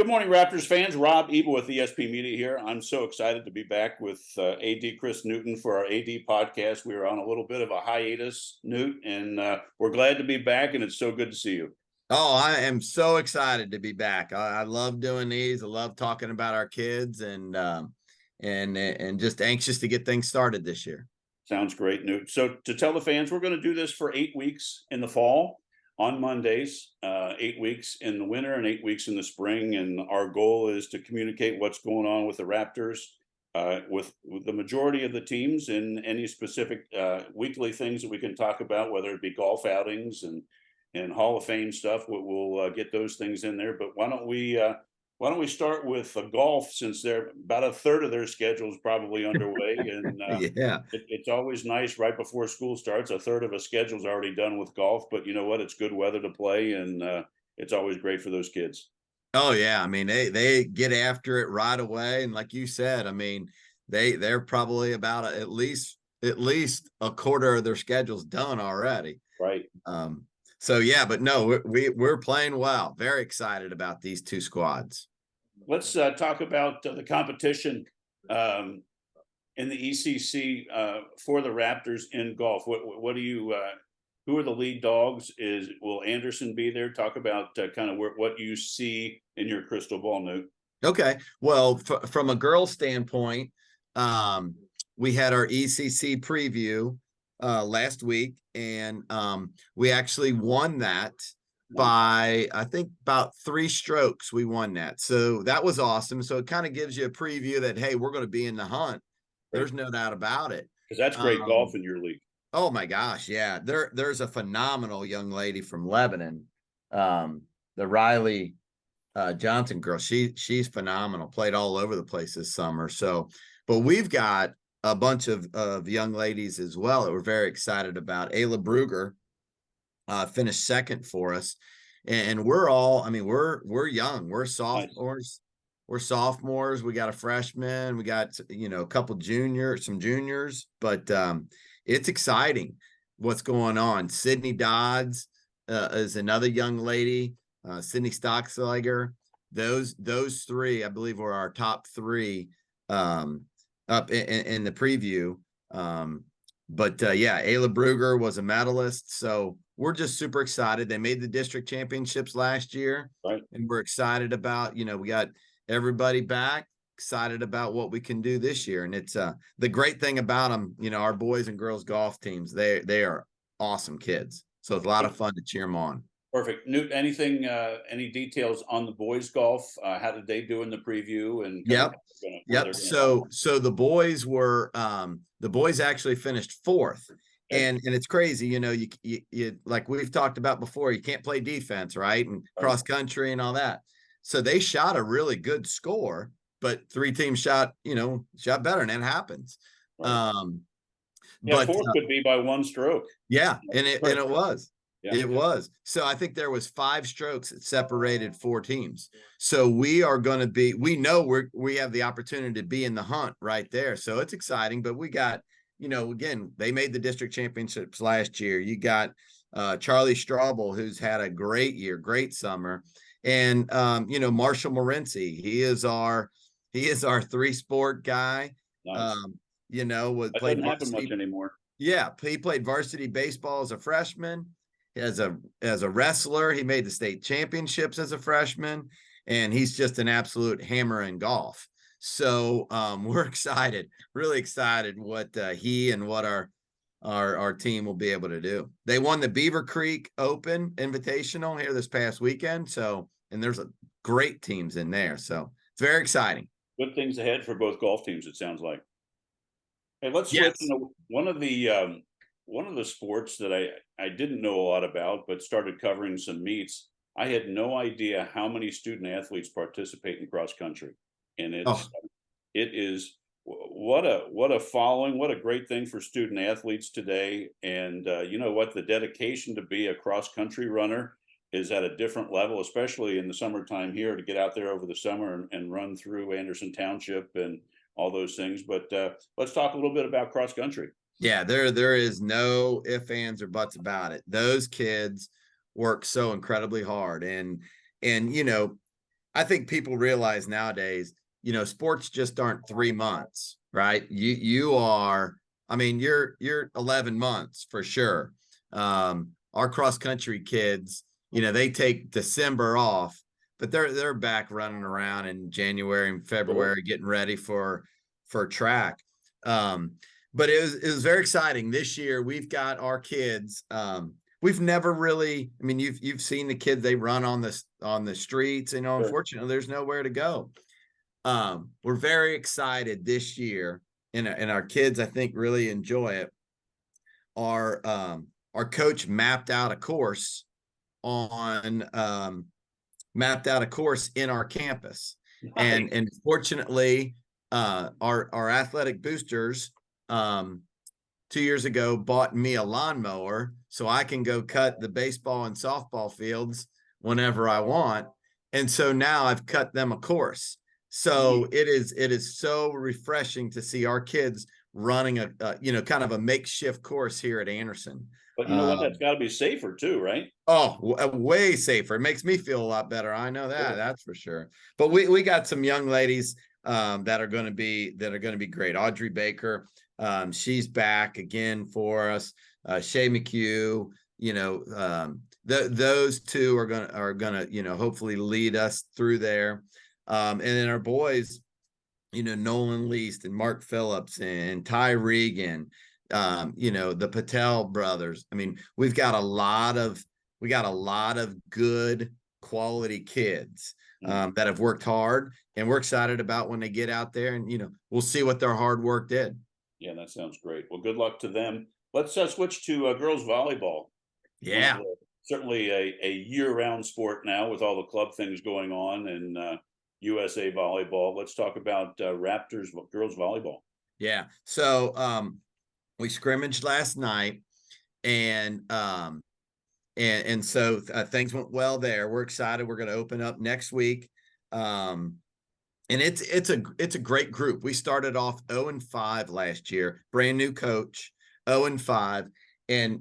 Good morning, Raptors fans. Rob Ebel with ESP Media here. I'm so excited to be back with AD Chris Newtwon for our AD podcast. We were on a little bit of a hiatus, Newt, and we're glad to be back, and it's so good to see you. Oh, I am so excited to be back. I love doing these. I love talking about our kids and just anxious to get things started this year. Sounds great, Newt. So to tell the fans, we're going to do this for 8 weeks in the fall on Mondays, 8 weeks in the winter and 8 weeks in the spring. And our goal is to communicate what's going on with the Raptors, with the majority of the teams, and any specific weekly things that we can talk about, whether it be golf outings and Hall of Fame stuff. We'll get those things in there. But why don't we start with golf, since they're about a third of their schedule is probably underway, and Yeah. it's always nice right before school starts. A third of a schedule is already done with golf, but you know what? It's good weather to play, and it's always great for those kids. Oh yeah. I mean, they get after it right away, and like you said, I mean, they're probably about at least a quarter of their schedule's done already. Right. So yeah, but no, we're playing well. Very excited about these two squads. Let's talk about the competition in the ECC for the Raptors in golf. What do you? Who are the lead dogs? Will Anderson be there? Talk about kind of what you see in your crystal ball, Newt. Okay. Well, from a girls' standpoint, we had our ECC preview last week, and we actually won that by, I think, about 3 strokes. We won that, so that was awesome. So it kind of gives you a preview that, hey, we're going to be in the hunt. There's no doubt about it, because that's great golf in your league. Oh my gosh, yeah. There's a phenomenal young lady from Lebanon, the Riley Johnson girl. She's phenomenal. Played all over the place this summer. So, but we've got a bunch of young ladies as well that we're very excited about. Ayla Brugger finished second for us, and we're all, I mean, we're young. We're sophomores. Nice. We're sophomores. We got a freshman. We got, a couple some juniors, but it's exciting what's going on. Sydney Dodds is another young lady. Sydney Stocksliger. Those 3, I believe, were our top 3 up in the preview. Yeah, Ayla Brugger was a medalist. So we're just super excited. They made the district championships last year, right? And we're excited about, we got everybody back, excited about what we can do this year. And it's the great thing about them, our boys and girls golf teams, they are awesome kids. So it's a lot of fun to cheer them on. Perfect. Newt, anything, any details on the boys golf? How did they do in the preview? And yep. So the boys were, the boys actually finished 4th. Okay. And it's crazy, you like we've talked about before, you can't play defense, right? And cross country and all that. So they shot a really good score, but 3 teams shot better, and that happens. Right. But 4th could be by 1 stroke. Yeah, and it was. Yeah. It was. So I think there was 5 strokes that separated 4 teams. So we are going to be, we know we have the opportunity to be in the hunt right there. So it's exciting, but we got, again, they made the district championships last year. You got Charlie Straubel, who's had a great year, great summer. And, Marshall Morency, he is our 3-sport guy. Nice. That doesn't happen much anymore. Yeah. He played varsity baseball as a freshman. As a wrestler, he made the state championships as a freshman, and he's just an absolute hammer in golf. So we're excited, really excited what he and what our team will be able to do. They won the Beaver Creek Open Invitational here this past weekend. So, and there's great teams in there. So it's very exciting. Good things ahead for both golf teams, it sounds like. Hey, let's switch. One of the sports that I didn't know a lot about, but started covering some meets. I had no idea how many student athletes participate in cross country, and it is what a following, what a great thing for student athletes today. And you know what, the dedication to be a cross country runner is at a different level, especially in the summertime here, to get out there over the summer and run through Anderson Township and all those things. But let's talk a little bit about cross country. Yeah, there is no ifs, ands, or buts about it. Those kids work so incredibly hard, and I think people realize nowadays, sports just aren't 3 months, right? You are, I mean, you're 11 months for sure. Our cross country kids, they take December off, but they're back running around in January and February getting ready for track. Um, but it was very exciting. This year we've got our kids. We've never really, I mean, you've seen the kids, they run on the streets, Sure. unfortunately there's nowhere to go. We're very excited this year, and our kids I think really enjoy it. Our coach mapped out a course on mapped out a course in our campus. Nice. And fortunately, our athletic boosters 2 years ago bought me a lawnmower so I can go cut the baseball and softball fields whenever I want. And so now I've cut them a course. So it is so refreshing to see our kids running a kind of a makeshift course here at Anderson. But you know what? That's got to be safer too, right? Oh, way safer. It makes me feel a lot better. I know that, that's for sure. But we got some young ladies that are going to be great. Audrey Baker, she's back again for us. Shay McHugh, those two are gonna hopefully lead us through there. And then our boys, Nolan Least and Mark Phillips and Ty Regan, the Patel brothers. I mean, we got a lot of good quality kids that have worked hard, and we're excited about when they get out there, and we'll see what their hard work did. Yeah, that sounds great. Well, good luck to them. Let's switch to girls volleyball. Yeah. Certainly a year-round sport now with all the club things going on, and USA volleyball. Let's talk about Raptors girls volleyball. Yeah. So we scrimmaged last night, and so things went well there. We're excited. We're going to open up next week. And it's a great group. We started off 0-5 last year, brand new coach, 0-5. And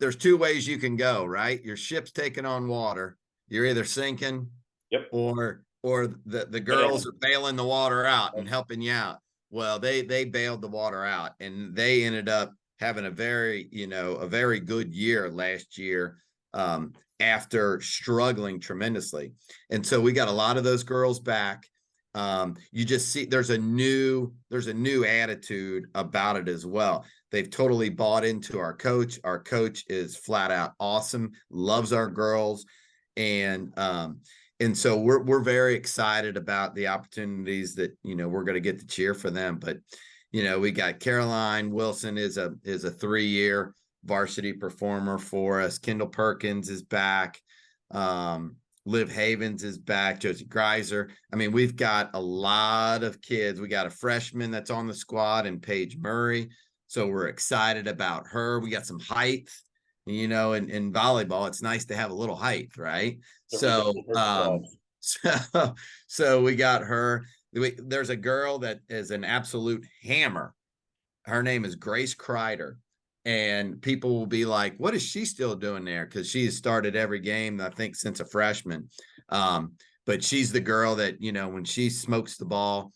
there's two ways you can go, right? Your ship's taking on water. You're either sinking, yep, or the girls are bailing the water out and helping you out. Well, they bailed the water out, and they ended up having a very good year last year, after struggling tremendously. And so we got a lot of those girls back. You just see there's a new attitude about it as well. They've totally bought into our coach. Our coach is flat out awesome, loves our girls. And so we're very excited about the opportunities that, we're going to get to cheer for them. But, we got Caroline Wilson is a 3-year varsity performer for us. Kendall Perkins is back. Liv Havens is back. Josie Greiser. I mean, we've got a lot of kids. We got a freshman that's on the squad, and Paige Murray. So we're excited about her. We got some height. In volleyball, it's nice to have a little height, right? So we got her. There's a girl that is an absolute hammer. Her name is Grace Kreider. And people will be like, what is she still doing there? Because she's started every game, I think, since a freshman. But she's the girl that, when she smokes the ball,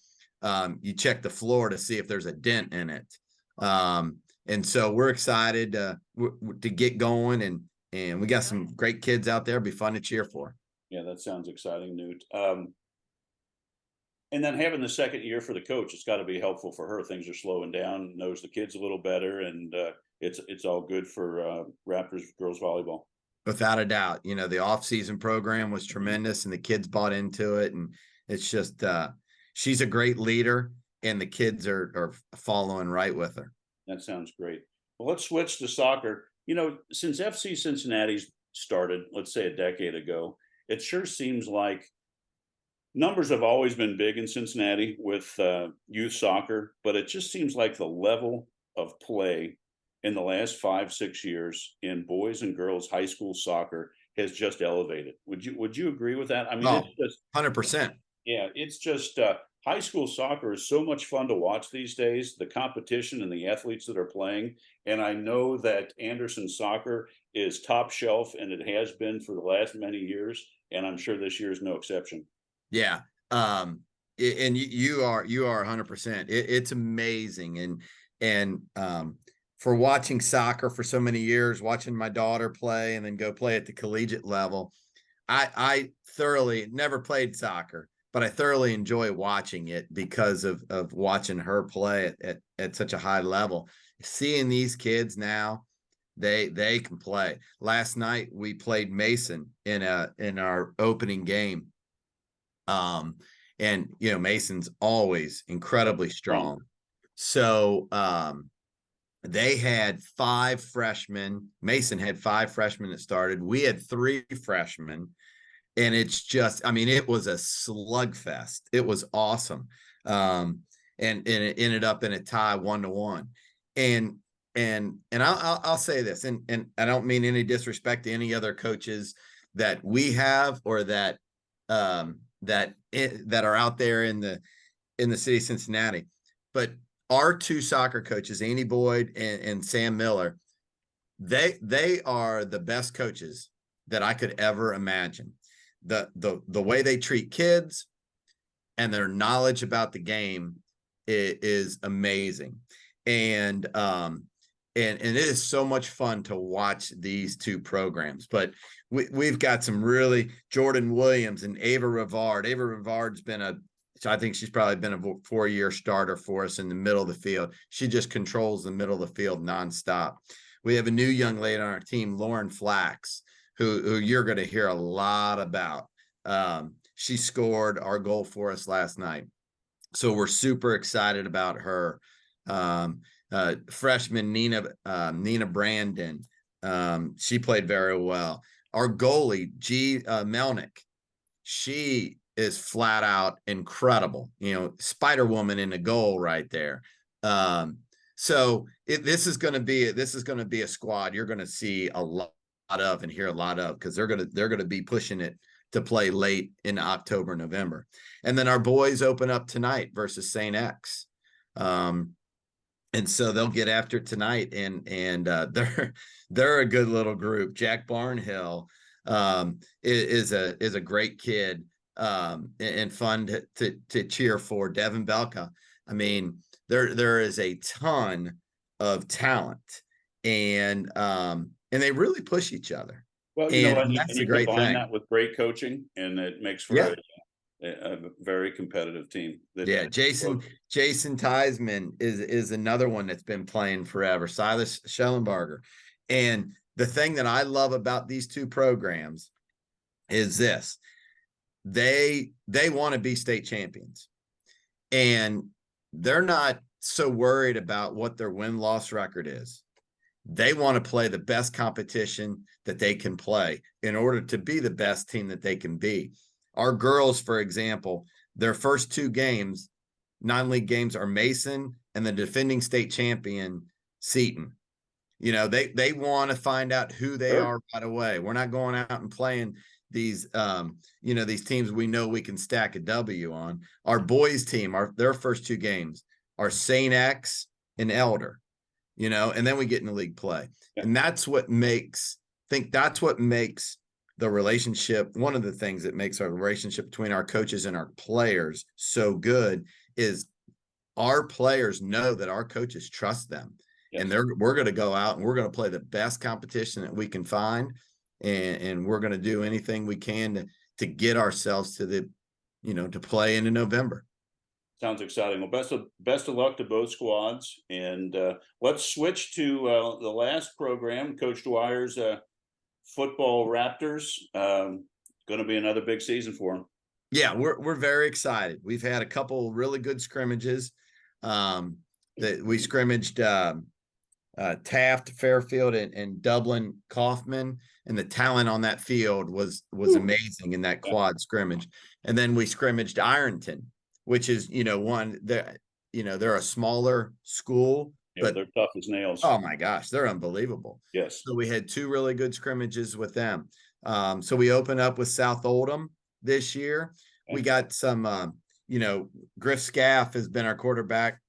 you check the floor to see if there's a dent in it. And so we're excited to get going, and we got some great kids out there. It'll be fun to cheer for. Yeah, that sounds exciting, Newt. And then having the second year for the coach, it's got to be helpful for her. Things are slowing down, knows the kids a little better, and it's all good for Raptors girls volleyball. Without a doubt. The off-season program was tremendous, and the kids bought into it. And it's just she's a great leader, and the kids are following right with her. That sounds great. Well, let's switch to soccer. Since FC Cincinnati's started, let's say a decade ago, it sure seems like numbers have always been big in Cincinnati with youth soccer, but it just seems like the level of play in the last 5-6 years in boys and girls high school soccer has just elevated. Would you agree with that? I mean, it's just 100%. Yeah, it's just high school soccer is so much fun to watch these days, the competition and the athletes that are playing. And I know that Anderson soccer is top shelf, and it has been for the last many years. and I'm sure this year is no exception. Yeah. And you are 100%. It's amazing. And for watching soccer for so many years, watching my daughter play and then go play at the collegiate level, I thoroughly never played soccer, but I thoroughly enjoy watching it because of watching her play at such a high level. Seeing these kids now, they can play. Last night we played Mason in our opening game. And Mason's always incredibly strong. So they had 5 freshmen. Mason had 5 freshmen that started. We had 3 freshmen. And it's just, I mean, it was a slugfest. It was awesome. And it ended up in a tie 1-1. And I'll say this, and I don't mean any disrespect to any other coaches that we have or that are out there in the city of Cincinnati, but our 2 soccer coaches, Andy Boyd and Sam Miller, they are the best coaches that I could ever imagine. The way they treat kids and their knowledge about the game is amazing. And it is so much fun to watch these 2 programs. But we've got some really Jordan Williams and Ava Rivard. Ava Rivard's I think she's probably been a 4-year starter for us in the middle of the field. She just controls the middle of the field nonstop. We have a new young lady on our team, Lauren Flax, who you're going to hear a lot about. She scored our goal for us last night. So we're super excited about her. Freshman Nina Brandon, she played very well. Our goalie, Melnick, she is flat out incredible. Spider Woman in the goal right there. So this is going to be a squad you're going to see a lot of and hear a lot of, because they're going to be pushing it to play late in October, November. And then our boys open up tonight versus St. X. And so they'll get after it tonight, and they're a good little group. Jack Barnhill is a great kid, and fun to cheer for. Devin Belka. I mean, there is a ton of talent, and they really push each other. Well, and that's and a you great combine thing. that with great coaching, and it makes for a very competitive team. Jason Theismann is another one that's been playing forever. Silas Schellenberger. And the thing that I love about these 2 programs is this: they want to be state champions, and they're not so worried about what their win-loss record is. They want to play the best competition that they can play in order to be the best team that they can be. Our girls, for example, their first 2 games, non-league games, are Mason and the defending state champion, Seton. They want to find out who they are right away. We're not going out and playing these these teams we know we can stack a W on. Our boys team, their first 2 games are St. X and Elder. And then we get into league play. Yeah. And that's what makes the relationship, one of the things that makes our relationship between our coaches and our players so good is our players know that our coaches trust them. Yes. And we're going to go out and we're going to play the best competition that we can find. And we're going to do anything we can to get ourselves to to play into November. Sounds exciting. Well, best of luck to both squads. And let's switch to the last program, Coach Dwyer's football Raptors. Going to be another big season for them. Yeah, we're very excited. We've had a couple really good scrimmages. That we scrimmaged Taft, Fairfield, and Dublin Kaufman, and the talent on that field was amazing in that quad scrimmage. And then we scrimmaged Ironton, which is they're a smaller school, but they're tough as nails. Oh my gosh, they're unbelievable. Yes. So we had 2 really good scrimmages with them. So we opened up with South Oldham this year. We got some Griff Scaff has been our quarterback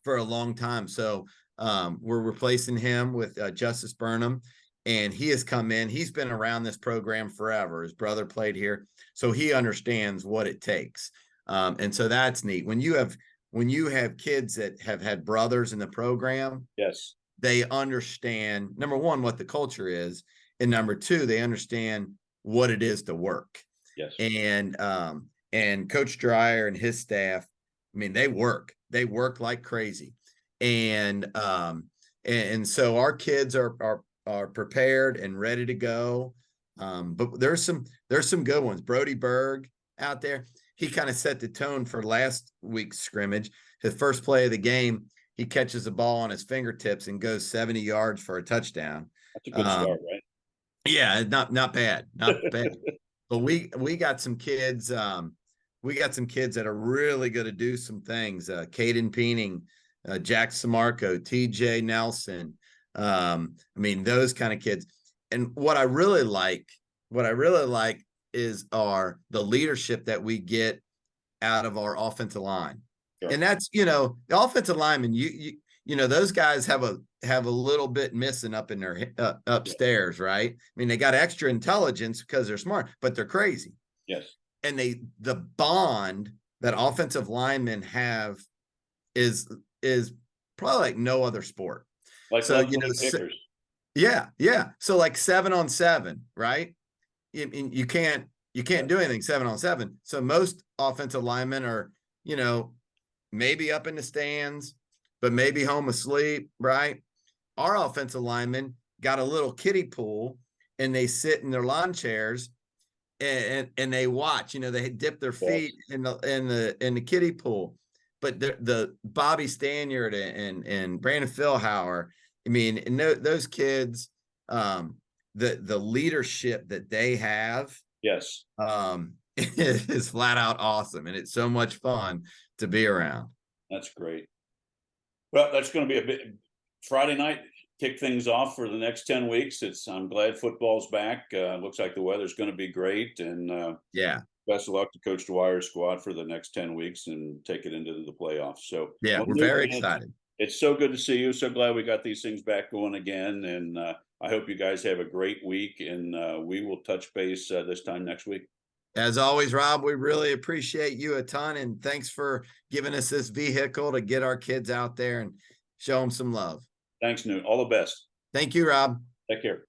for a long time. So we're replacing him with Justice Burnham. and he has come in. He's been around this program forever. His brother played here, so he understands what it takes. And so that's neat. When you have kids that have had brothers in the program, yes, they understand, number one, what the culture is, and number two, they understand what it is to work. yes, And Coach Dreyer and his staff, I mean, they work like crazy. And so our kids are prepared and ready to go. But there's some good ones. Brody Berg out there, he kind of set the tone for last week's scrimmage. His first play of the game, he catches the ball on his fingertips and goes 70 yards for a touchdown. that's a good start, right? Yeah, not bad, not bad. But we got some kids. We got some kids that are really going to do some things. Caden Peening, Jack Samarco, TJ Nelson. I mean, those kind of kids. And what I really like is the leadership that we get out of our offensive line. Sure. And that's, the offensive linemen, those guys have a little bit missing up in their upstairs, right? I mean, they got extra intelligence because they're smart, but they're crazy. Yes. And the bond that offensive linemen have is probably like no other sport. Like, so, yeah. So like 7-on-7, right? You can't do anything 7-on-7. So most offensive linemen are, maybe up in the stands, but maybe home asleep, right? Our offensive linemen got a little kiddie pool, and they sit in their lawn chairs and they watch. They dip their feet in the kiddie pool. But the Bobby Stanyard and Brandon Philhauer, I mean, and those kids, the leadership that they have, yes, is flat out awesome, and it's so much fun to be around. That's great. Well, that's going to be a bit Friday night. Kick things off for the next 10 weeks. I'm glad football's back. Looks like the weather's going to be great, and yeah, best of luck to Coach Dwyer's squad for the next 10 weeks and take it into the playoffs. So yeah, we're very excited. It's so good to see you. So glad we got these things back going again, and I hope you guys have a great week, and we will touch base this time next week. As always, Rob, we really appreciate you a ton, and thanks for giving us this vehicle to get our kids out there and show them some love. Thanks, Newt. All the best. Thank you, Rob. Take care.